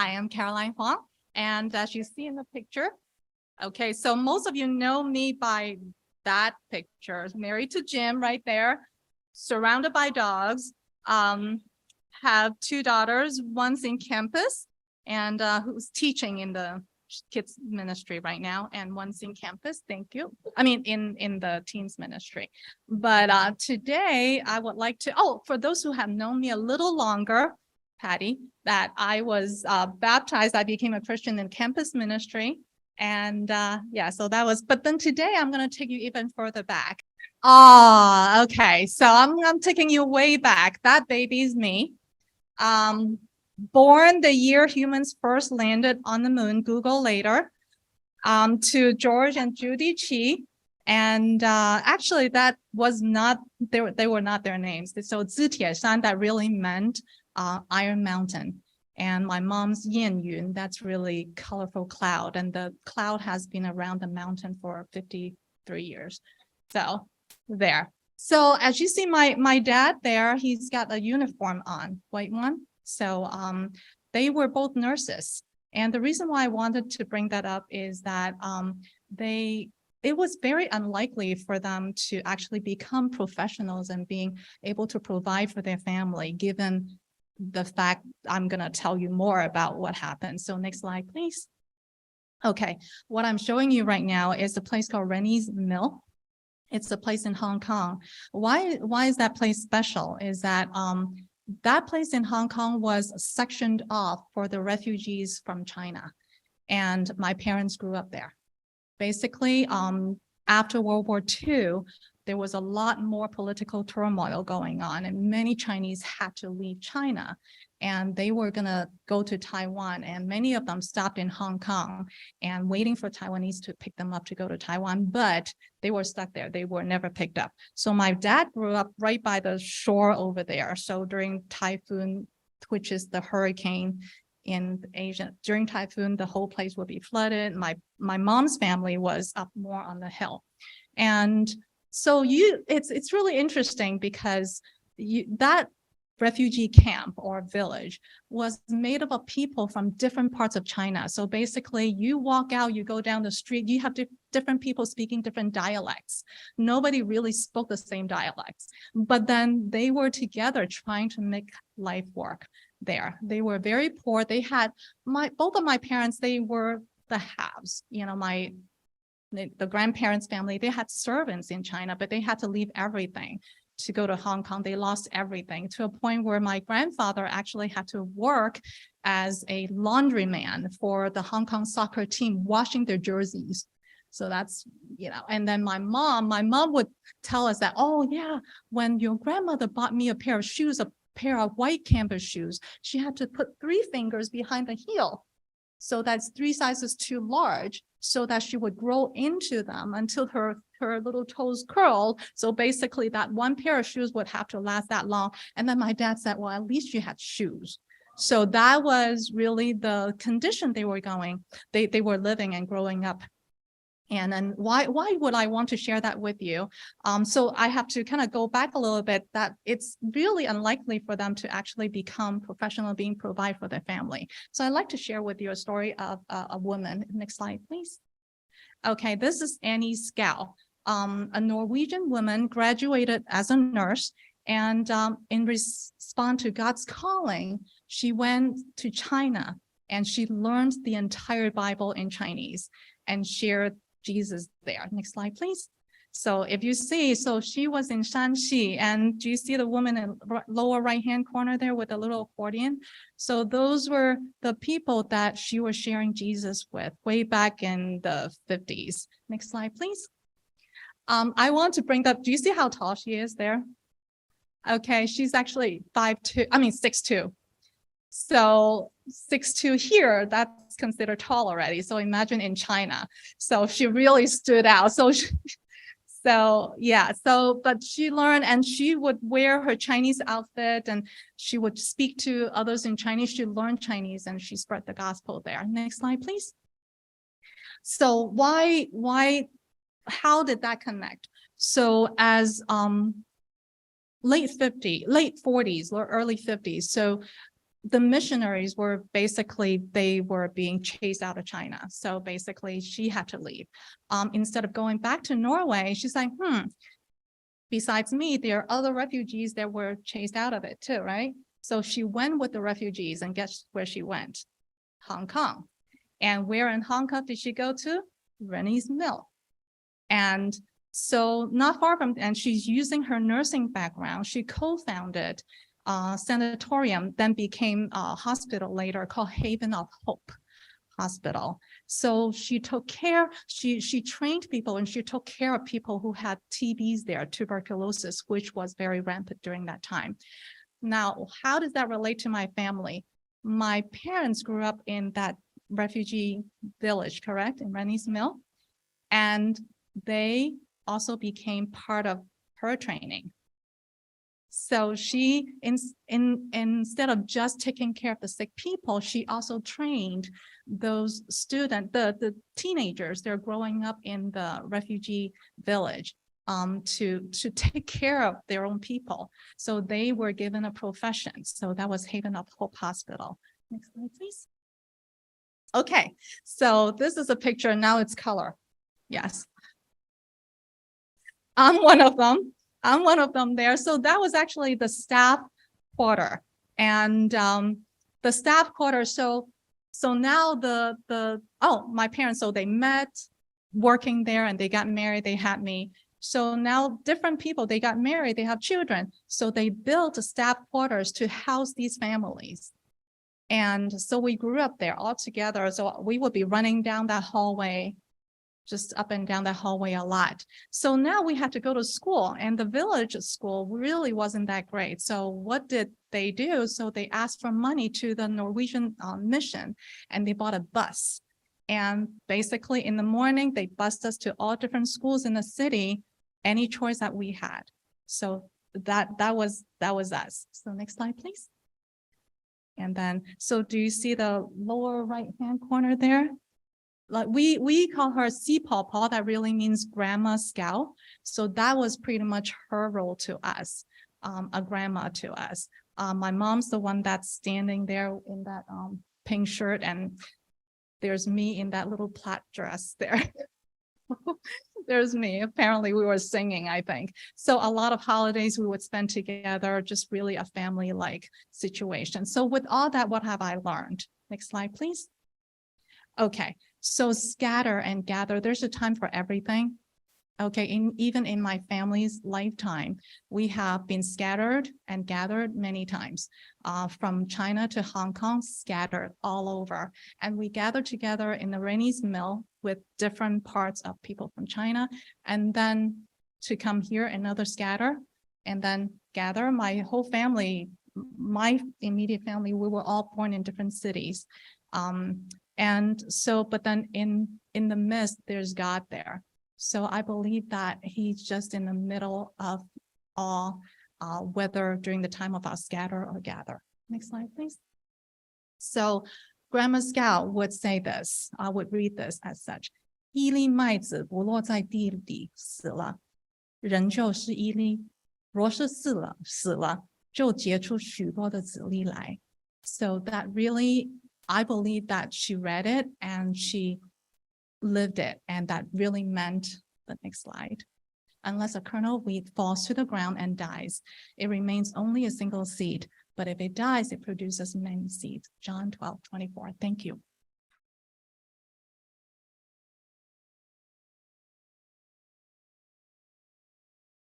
I am Caroline Hwang, and as you see in the picture, okay, so most of you know me by that picture, married to Jim right there, surrounded by dogs, have 2 daughters, one's in campus and who's teaching in the kids ministry right now, and one's in campus, thank you. I mean, in the teens ministry. But today I would like to, for those who have known me a little longer, Patty, that I was baptized, I became a Christian in campus ministry. And yeah, so that was, but then today I'm going to take you even further back. Okay. So I'm taking you way back. That baby's me. Born the year humans first landed on the moon, Google later, to George and Judy Chi. And actually that was not, they were not their names. So Zitieshan, that really meant Iron Mountain. And my mom's Yin Yun, that's really colorful cloud. And the cloud has been around the mountain for 53 years. So there. So as you see, my dad there, he's got a uniform on, white one. So they were both nurses. And the reason why I wanted to bring that up is that it was very unlikely for them to actually become professionals and being able to provide for their family, given the fact I'm going to tell you more about what happened. So next slide, please. Okay, what I'm showing you right now is a place called Rennie's Mill. It's a place in Hong Kong. Why is that place special? Is that that place in Hong Kong was sectioned off for the refugees from China. And my parents grew up there. Basically, after World War II, there was a lot more political turmoil going on, and many Chinese had to leave China, and they were going to go to Taiwan, and many of them stopped in Hong Kong and waiting for Taiwanese to pick them up to go to Taiwan, but they were stuck there. They were never picked up. So my dad grew up right by the shore over there. So during typhoon, which is the hurricane in Asia, during typhoon, the whole place would be flooded. My mom's family was up more on the hill. And so it's really interesting because that refugee camp or village was made up of people from different parts of China. So basically you walk out, you go down the street, you have different people speaking different dialects. Nobody really spoke the same dialects, but then they were together trying to make life work there. They were very poor. They had both of my parents, they were the haves, you know, the grandparents' family, they had servants in China, but they had to leave everything to go to Hong Kong. They lost everything to a point where my grandfather actually had to work as a laundryman for the Hong Kong soccer team, washing their jerseys. So that's, you know, and then my mom would tell us that, oh yeah, when your grandmother bought me a pair of shoes, a pair of white canvas shoes, she had to put 3 fingers behind the heel. So that's 3 sizes too large, so that she would grow into them until her little toes curled. So basically that one pair of shoes would have to last that long. And then my dad said, well, at least you had shoes. So that was really the condition they were living and growing up. And then why would I want to share that with you? So I have to kind of go back a little bit, that it's really unlikely for them to actually become professional being provide for their family. So I'd like to share with you a story of a woman. Next slide, please. Okay, this is Annie Skau, a Norwegian woman, graduated as a nurse, and in response to God's calling, she went to China and she learned the entire Bible in Chinese and shared Jesus there. Next slide, please. So if you see, so she was in Shanxi, and do you see the woman in the lower right-hand corner there with a little accordion? So those were the people that she was sharing Jesus with way back in the 50s. Next slide, please. I want to bring up, do you see how tall she is there? Okay, she's actually 6'2". So 6'2" here, that's considered tall already. So imagine in China. So she really stood out. But she learned, and she would wear her Chinese outfit, and she would speak to others in Chinese. She learned Chinese and she spread the gospel there. Next slide, please. So how did that connect? So as late 40s or early 50s, so the missionaries were basically, they were being chased out of China. So basically she had to leave. Instead of going back to Norway, she's like, besides me, there are other refugees that were chased out of it too, right? So she went with the refugees, and guess where she went? Hong Kong. And where in Hong Kong did she go to? Rennie's Mill. And so not far from, and she's using her nursing background. She co-founded sanatorium, then became a hospital later called Haven of Hope Hospital. So she took care, she trained people, and she took care of people who had TBs there, tuberculosis, which was very rampant during that time. Now, how does that relate to my family? My parents grew up in that refugee village, correct? In Rennie's Mill. And they also became part of her training. So she, instead of just taking care of the sick people, she also trained those students, the teenagers, they're growing up in the refugee village, to take care of their own people. So they were given a profession. So that was Haven of Hope Hospital. Next slide, please. Okay, so this is a picture. Now it's color. Yes. I'm one of them. I'm one of them there. So that was actually the staff quarter, and the staff quarter. So now my parents, so they met working there, and they got married. They had me. So now different people, they got married, they have children. So they built staff quarters to house these families. And so we grew up there all together. So we would be running down that hallway, just up and down that hallway a lot. So now we had to go to school, and the village school really wasn't that great. So what did they do? So they asked for money to the Norwegian mission, and they bought a bus. And basically in the morning, they bused us to all different schools in the city, any choice that we had. So that was us. So next slide, please. And then, so do you see the lower right-hand corner there? Like we call her Si Paw Paw, that really means grandma scout. So that was pretty much her role to us, a grandma to us. My mom's the one that's standing there in that pink shirt, and there's me in that little plaid dress there. There's me. Apparently we were singing, I think. So a lot of holidays we would spend together, just really a family-like situation. So with all that, what have I learned? Next slide, please. Okay, so scatter and gather, there's a time for everything. Okay, even in my family's lifetime, we have been scattered and gathered many times, from China to Hong Kong, scattered all over. And we gathered together in the Rennie's Mill with different parts of people from China, and then to come here, another scatter, and then gather. My whole family, my immediate family, we were all born in different cities. And so, but then in the midst, there's God there. So I believe that he's just in the middle of all, whether during the time of our scatter or gather. Next slide, please. So Grandma Scout would say this, I would read this as such. 一粒麦子不落在地里死了，人就是一粒，若是死了，就结出许多的子粒来。So that really, I believe that she read it and she lived it, and that really meant, the next slide, unless a kernel of wheat falls to the ground and dies, it remains only a single seed, but if it dies, it produces many seeds. John 12:24. Thank you.